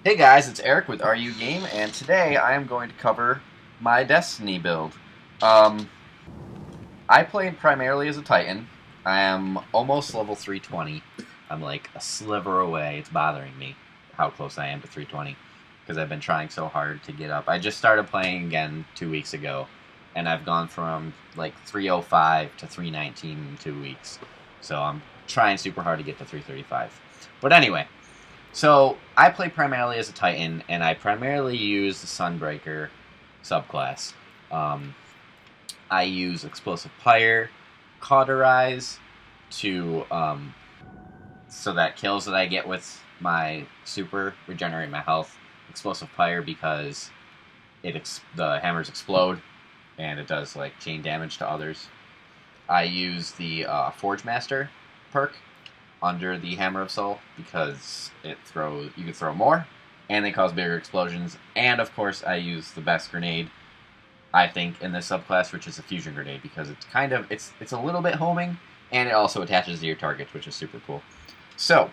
Hey guys, it's Eric with RU Game, and today I am going to cover my Destiny build. Um, I play primarily as a Titan. I am almost level 320. I'm like a sliver away. It's bothering me how close I am to 320 because I've been trying so hard to get up. I just started playing again 2 weeks ago, and I've gone from like 305 to 319 in 2 weeks. So I'm trying super hard to get to 335. But anyway, so I play primarily as a Titan, and I primarily use the Sunbreaker subclass. Um, I use Explosive Pyre, Cauterize to so that kills that I get with my super regenerate my health. Explosive Pyre because the hammers explode and it does like chain damage to others. I use the Forge Master perk under the Hammer of Soul because you can throw more and they cause bigger explosions. And of course, I use the best grenade I think in this subclass, which is a fusion grenade because it's a little bit homing and it also attaches to your targets, which is super cool. So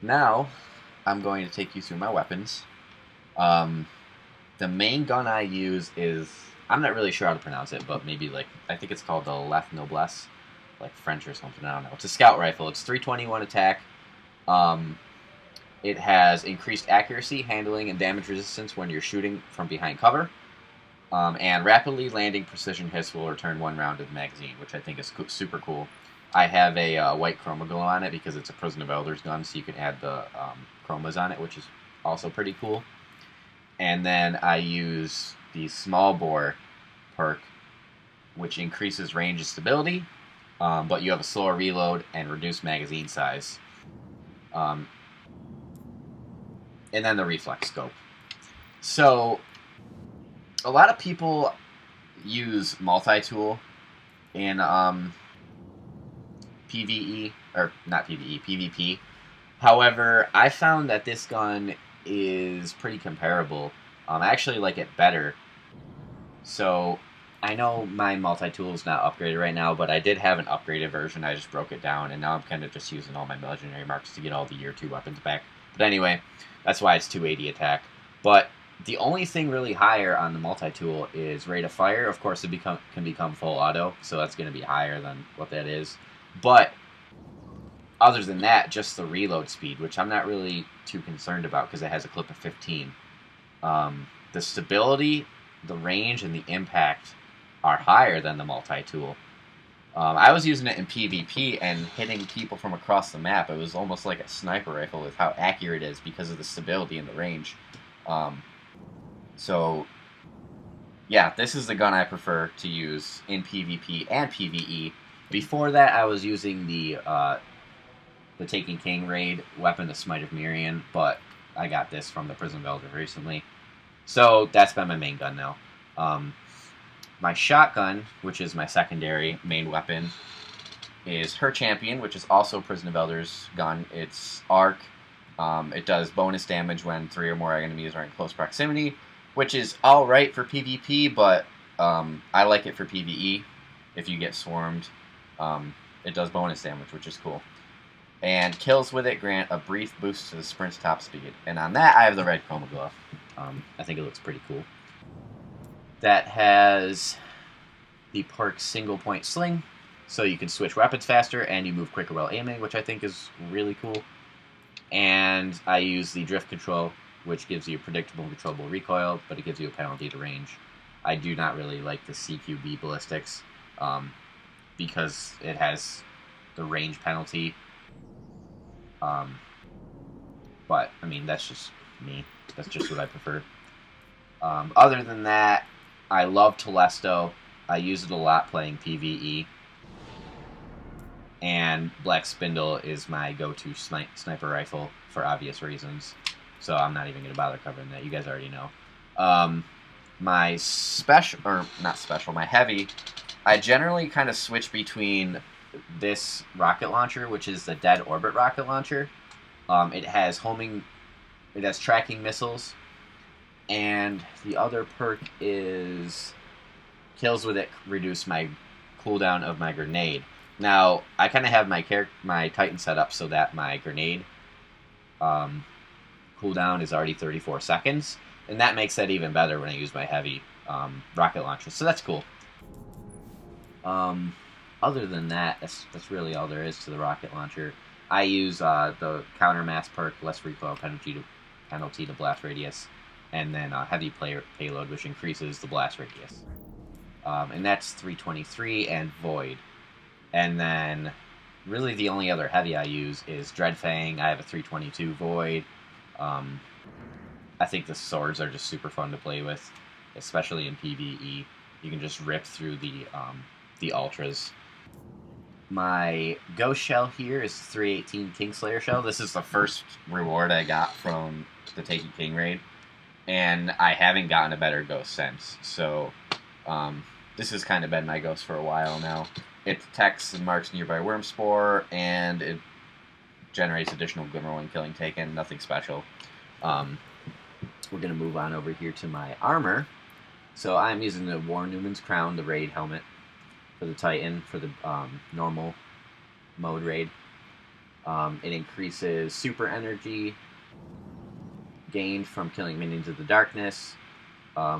now I'm going to take you through my weapons. Um, the main gun I use is I'm not really sure how to pronounce it, but maybe like I think it's called the Left Noblesse, like French or something. I don't know. It's a scout rifle. It's 321 attack. Um, it has increased accuracy, handling, and damage resistance when you're shooting from behind cover. And rapidly landing precision hits will return 1 round to the magazine, which I think is super cool. I have a white chroma glow on it because it's a Prison of Elders gun, so you can add the chromas on it, which is also pretty cool. And then I use the small bore perk, which increases range and stability, but you have a slower reload and reduced magazine size. Um, and then the reflex scope. So a lot of people use multi-tool in PvE, or not PvE, PvP. However, I found that this gun is pretty comparable. I actually like it better. So I know my multi-tool is not upgraded right now, but I did have an upgraded version. I just broke it down, and now I'm kind of just using all my legendary marks to get all the year 2 weapons back. But anyway, that's why it's 280 attack. But the only thing really higher on the multi-tool is rate of fire. Of course, it can become full auto, so that's going to be higher than what that is. But other than that, just the reload speed, which I'm not really too concerned about because it has a clip of 15. The stability, the range, and the impact are higher than the multi-tool. I was using it in PvP and hitting people from across the map. It was almost like a sniper rifle with how accurate it is because of the stability and the range. So, yeah, this is the gun I prefer to use in PvP and PvE. Before that, I was using the Taken King raid weapon, the Smite of Mirian, but I got this from the Prison of Elders recently. So that's been my main gun now. My shotgun, which is my secondary main weapon, is her champion, which is also Prison of Elders gun. It's arc. It does bonus damage when 3 or more enemies are in close proximity, which is alright for PvP, but I like it for PvE. If you get swarmed, it does bonus damage, which is cool. And kills with it grant a brief boost to the sprint's top speed. And on that, I have the red chroma glow. I think it looks pretty cool. That has the perk Single Point Sling, so you can switch weapons faster and you move quicker while aiming, which I think is really cool. And I use the Drift Control, which gives you predictable and controllable recoil, but it gives you a penalty to range. I do not really like the CQB ballistics because it has the range penalty. But, I mean, that's just me. That's just what I prefer. Other than that, I love Telesto. I use it a lot playing PvE. And Black Spindle is my go-to sniper rifle for obvious reasons. So I'm not even going to bother covering that. You guys already know. My special, or not special, my heavy, I generally kind of switch between this rocket launcher, which is the Dead Orbit rocket launcher. It has tracking missiles, and the other perk is kills with it reduce my cooldown of my grenade. Now, I kind of have my Titan set up so that my grenade cooldown is already 34 seconds, and that makes that even better when I use my heavy rocket launcher. So that's cool. Other than that, that's really all there is to the rocket launcher. I use the counter mass perk, less recoil penalty to blast radius, and then heavy payload, which increases the blast radius. And that's 323 and Void. And then really the only other heavy I use is Dreadfang. I have a 322 Void. I think the swords are just super fun to play with, especially in PvE. You can just rip through the ultras. My ghost shell here is 318 Kingslayer shell. This is the first reward I got from the Taken King raid, and I haven't gotten a better ghost since. So this has kind of been my ghost for a while now. It detects and marks nearby worm spore, and it generates additional glimmer when killing Taken. Nothing special. We're going to move on over here to my armor. So I'm using the War Newman's Crown, the raid helmet, for the Titan, for the normal mode raid. It increases super energy gained from killing minions of the darkness,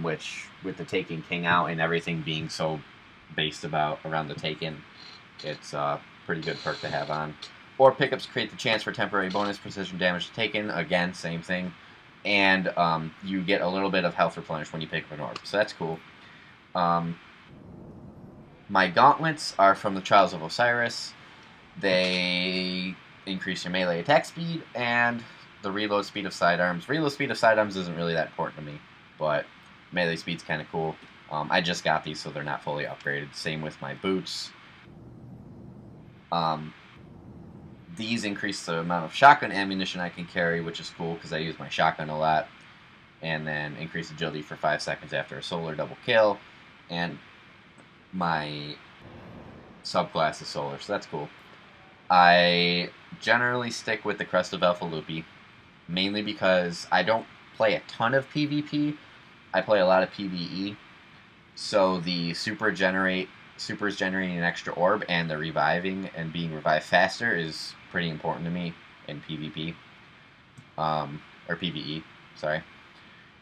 which, with the Taken King out and everything being so based around the Taken, it's a pretty good perk to have on. Or pickups create the chance for temporary bonus precision damage to Taken. Again, same thing. And you get a little bit of health replenished when you pick up an orb, so that's cool. My gauntlets are from the Trials of Osiris. They increase your melee attack speed and the reload speed of sidearms. Reload speed of sidearms isn't really that important to me, but melee speed's kind of cool. I just got these, so they're not fully upgraded. Same with my boots. These increase the amount of shotgun ammunition I can carry, which is cool because I use my shotgun a lot. And then increase agility for 5 seconds after a solar double kill. And my subclass is solar, so that's cool. I generally stick with the Crest of Alpha Lupi, mainly because I don't play a ton of PvP. I play a lot of PvE. So the supers generating an extra orb and the reviving and being revived faster is pretty important to me in PvP. Or PvE, sorry.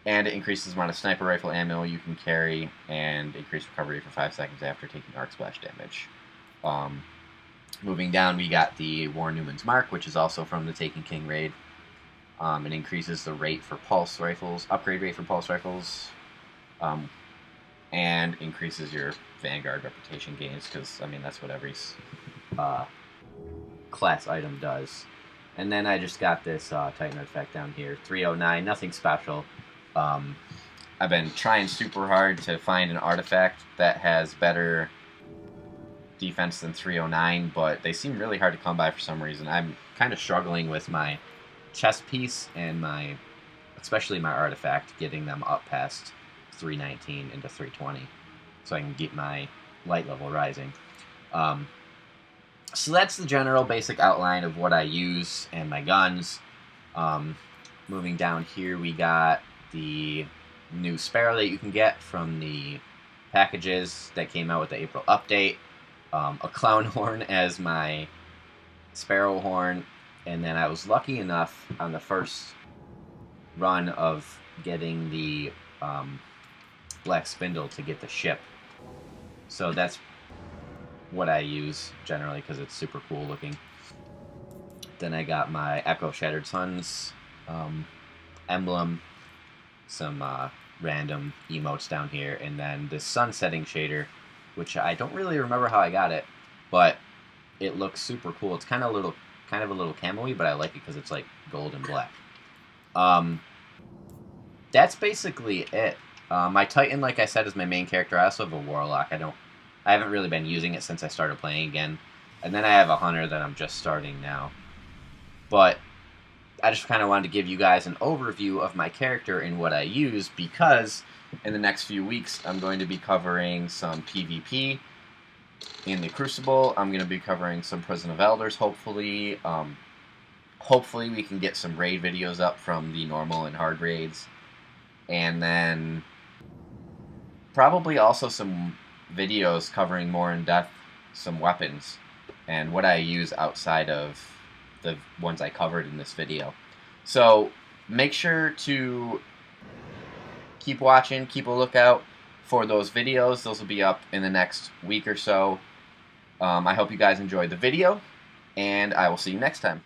And it increases the amount of sniper rifle ammo you can carry and increased recovery for 5 seconds after taking arc splash damage. Moving down, we got the War Newman's Mark, which is also from the Taken King raid. It increases the rate for pulse rifles, upgrade rate for pulse rifles, and increases your Vanguard reputation gains, because, I mean, that's what every class item does. And then I just got this Titan artifact down here, 309, nothing special. I've been trying super hard to find an artifact that has better defense than 309, but they seem really hard to come by for some reason. I'm kind of struggling with my chest piece and especially my artifact, getting them up past 319 into 320, so I can get my light level rising. So that's the general basic outline of what I use and my guns. Moving down here, we got the new Sparrow that you can get from the packages that came out with the April update. A clown horn as my Sparrow horn, and then I was lucky enough on the first run of getting the Black Spindle to get the ship. So that's what I use generally because it's super cool looking. Then I got my Echo Shattered Suns emblem, some random emotes down here, and then this sun setting shader, which I don't really remember how I got it, but it looks super cool. It's kind of a little camo-y, but I like it because it's like gold and black. That's basically it. My Titan, like I said, is my main character. I also have a Warlock. I haven't really been using it since I started playing again. And then I have a Hunter that I'm just starting now. But I just kind of wanted to give you guys an overview of my character and what I use, because in the next few weeks I'm going to be covering some PvP in the Crucible. I'm going to be covering some Prison of Elders, hopefully. Hopefully we can get some raid videos up from the normal and hard raids. And then probably also some videos covering more in depth some weapons and what I use outside of the ones I covered in this video. So make sure to keep watching, keep a lookout for those videos. Those will be up in the next week or so. I hope you guys enjoyed the video, and I will see you next time.